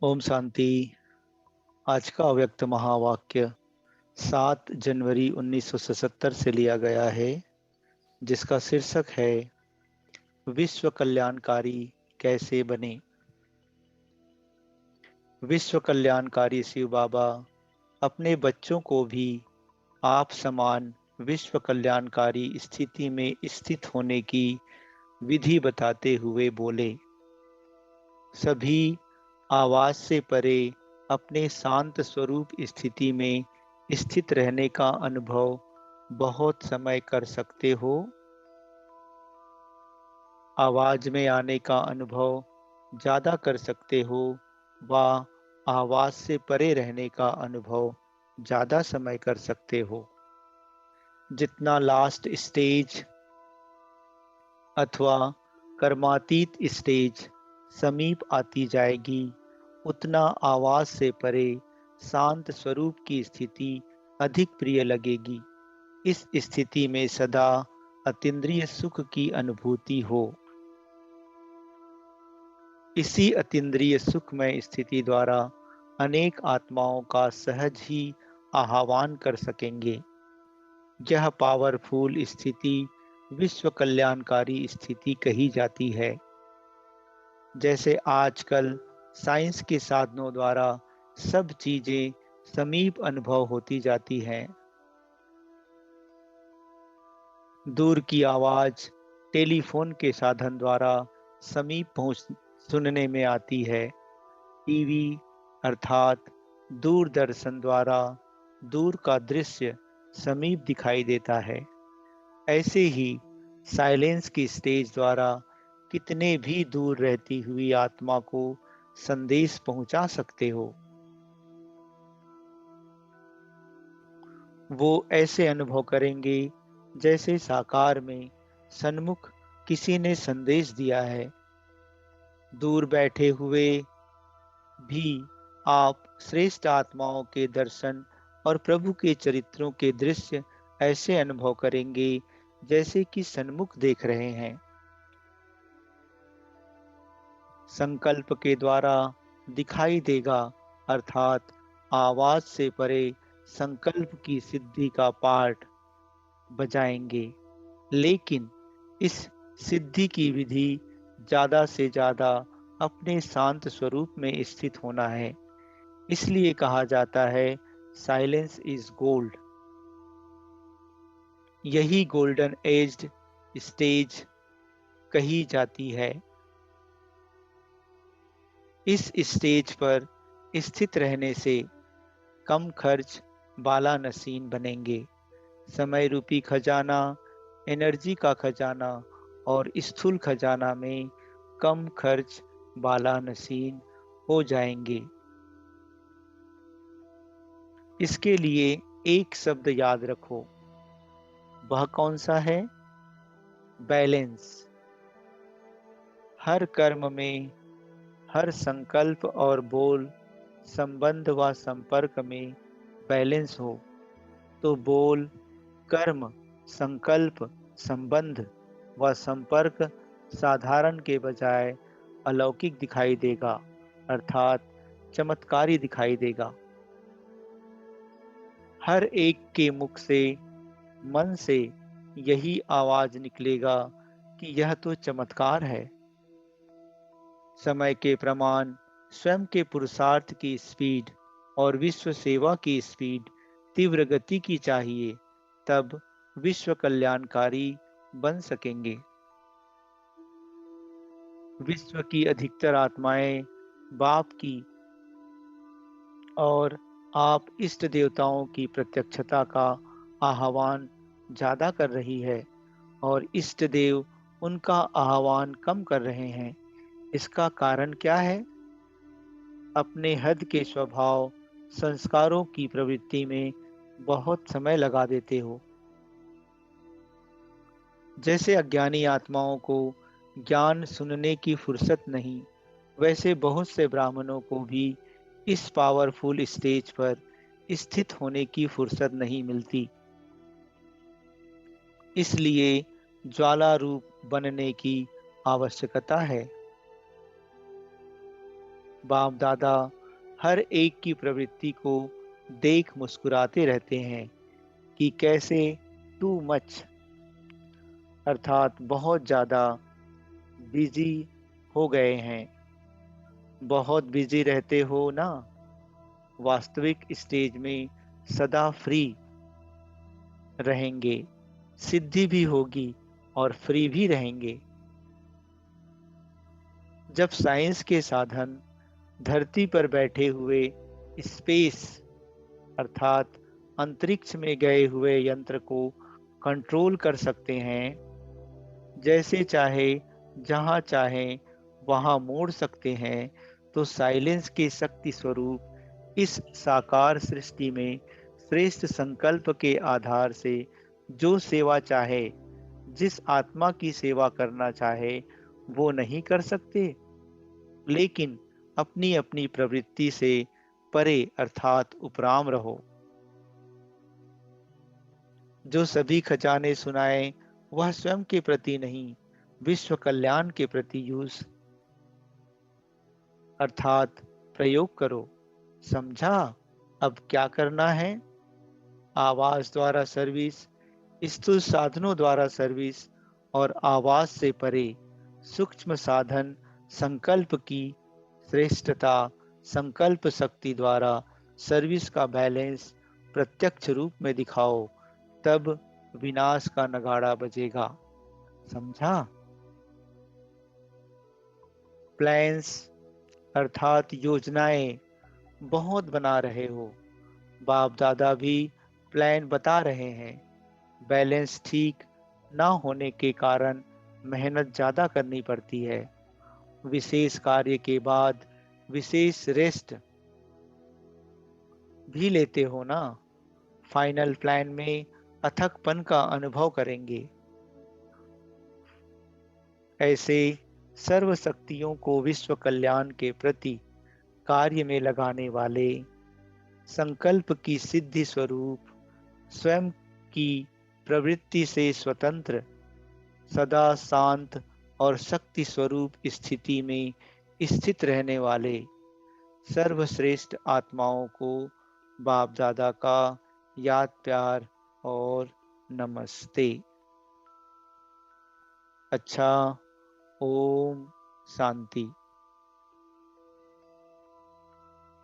ओम शांति। आज का अव्यक्त महावाक्य 7 जनवरी 1977 से लिया गया है, जिसका शीर्षक है विश्व कल्याणकारी कैसे बने। विश्व कल्याणकारी शिव बाबा अपने बच्चों को भी आप समान विश्व कल्याणकारी स्थिति में स्थित होने की विधि बताते हुए बोले, सभी आवाज से परे अपने शांत स्वरूप स्थिति में स्थित रहने का अनुभव बहुत समय कर सकते हो। आवाज में आने का अनुभव ज्यादा कर सकते हो व आवाज से परे रहने का अनुभव ज्यादा समय कर सकते हो। जितना लास्ट स्टेज अथवा कर्मातीत स्टेज समीप आती जाएगी, उतना आवाज से परे शांत स्वरूप की स्थिति अधिक प्रिय लगेगी। इस स्थिति में सदा अतीन्द्रिय सुख की अनुभूति हो। इसी अतीन्द्रिय सुखमय स्थिति द्वारा अनेक आत्माओं का सहज ही आह्वान कर सकेंगे। यह पावरफुल स्थिति विश्व कल्याणकारी स्थिति कही जाती है। जैसे आजकल साइंस के साधनों द्वारा सब चीजें समीप अनुभव होती जाती हैं। दूर की आवाज टेलीफोन के साधन द्वारा समीप पहुंच सुनने में आती है। टीवी अर्थात दूरदर्शन द्वारा दूर का दृश्य समीप दिखाई देता है। ऐसे ही साइलेंस की स्टेज द्वारा कितने भी दूर रहती हुई आत्मा को संदेश पहुंचा सकते हो। वो ऐसे अनुभव करेंगे जैसे साकार में सन्मुख किसी ने संदेश दिया है। दूर बैठे हुए भी आप श्रेष्ठ आत्माओं के दर्शन और प्रभु के चरित्रों के दृश्य ऐसे अनुभव करेंगे जैसे कि सन्मुख देख रहे हैं। संकल्प के द्वारा दिखाई देगा, अर्थात आवाज से परे संकल्प की सिद्धि का पाठ बजाएंगे। लेकिन इस सिद्धि की विधि ज्यादा से ज्यादा अपने शांत स्वरूप में स्थित होना है। इसलिए कहा जाता है साइलेंस इज गोल्ड। यही गोल्डन एज्ड स्टेज कही जाती है। इस स्टेज पर स्थित रहने से कम खर्च बाला नसीन बनेंगे। समय रूपी खजाना, एनर्जी का खजाना और स्थूल खजाना में कम खर्च बाला नसीन हो जाएंगे। इसके लिए एक शब्द याद रखो। वह कौन सा है? बैलेंस। हर कर्म में, हर संकल्प और बोल, संबंध व संपर्क में बैलेंस हो तो बोल, कर्म, संकल्प, संबंध व संपर्क साधारण के बजाय अलौकिक दिखाई देगा, अर्थात चमत्कारी दिखाई देगा। हर एक के मुख से, मन से यही आवाज निकलेगा कि यह तो चमत्कार है। समय के प्रमाण, स्वयं के पुरुषार्थ की स्पीड और विश्व सेवा की स्पीड तीव्र गति की चाहिए, तब विश्व कल्याणकारी बन सकेंगे। विश्व की अधिकतर आत्माएं बाप की और आप इष्ट देवताओं की प्रत्यक्षता का आह्वान ज्यादा कर रही है और इष्ट देव उनका आह्वान कम कर रहे हैं। इसका कारण क्या है? अपने हद के स्वभाव, संस्कारों की प्रवृत्ति में बहुत समय लगा देते हो। जैसे अज्ञानी आत्माओं को ज्ञान सुनने की फुर्सत नहीं, वैसे बहुत से ब्राह्मणों को भी इस पावरफुल स्टेज पर स्थित होने की फुर्सत नहीं मिलती। इसलिए ज्वाला रूप बनने की आवश्यकता है। बाप दादा हर एक की प्रवृत्ति को देख मुस्कुराते रहते हैं कि कैसे टू मच अर्थात बहुत ज्यादा बिजी हो गए हैं। बहुत बिजी रहते हो ना। वास्तविक स्टेज में सदा फ्री रहेंगे, सिद्धि भी होगी और फ्री भी रहेंगे। जब साइंस के साधन धरती पर बैठे हुए स्पेस अर्थात अंतरिक्ष में गए हुए यंत्र को कंट्रोल कर सकते हैं, जैसे चाहे जहां चाहे वहां मोड़ सकते हैं, तो साइलेंस के शक्ति स्वरूप इस साकार सृष्टि में श्रेष्ठ संकल्प के आधार से जो सेवा चाहे, जिस आत्मा की सेवा करना चाहे, वो नहीं कर सकते। लेकिन अपनी अपनी प्रवृत्ति से परे अर्थात उपराम रहो। जो सभी खजाने सुनाए वह स्वयं के प्रति नहीं, विश्व कल्याण के प्रति यूज अर्थात प्रयोग करो। समझा अब क्या करना है? आवाज द्वारा सर्विस, स्थूल साधनों द्वारा सर्विस और आवाज से परे सूक्ष्म साधन संकल्प की श्रेष्ठता, संकल्प शक्ति द्वारा सर्विस का बैलेंस प्रत्यक्ष रूप में दिखाओ, तब विनाश का नगाड़ा बजेगा। समझा? प्लान्स अर्थात योजनाएं बहुत बना रहे हो। बाप दादा भी प्लान बता रहे हैं। बैलेंस ठीक ना होने के कारण मेहनत ज्यादा करनी पड़ती है। विशेष कार्य के बाद विशेष रेस्ट भी लेते हो ना। फाइनल प्लान में अथकपन का अनुभव करेंगे। ऐसे सर्व शक्तियों को विश्व कल्याण के प्रति कार्य में लगाने वाले, संकल्प की सिद्धि स्वरूप, स्वयं की प्रवृत्ति से स्वतंत्र, सदा शांत और शक्ति स्वरूप स्थिति में स्थित रहने वाले सर्वश्रेष्ठ आत्माओं को बाप दादा का याद प्यार और नमस्ते। अच्छा, ओम शांति।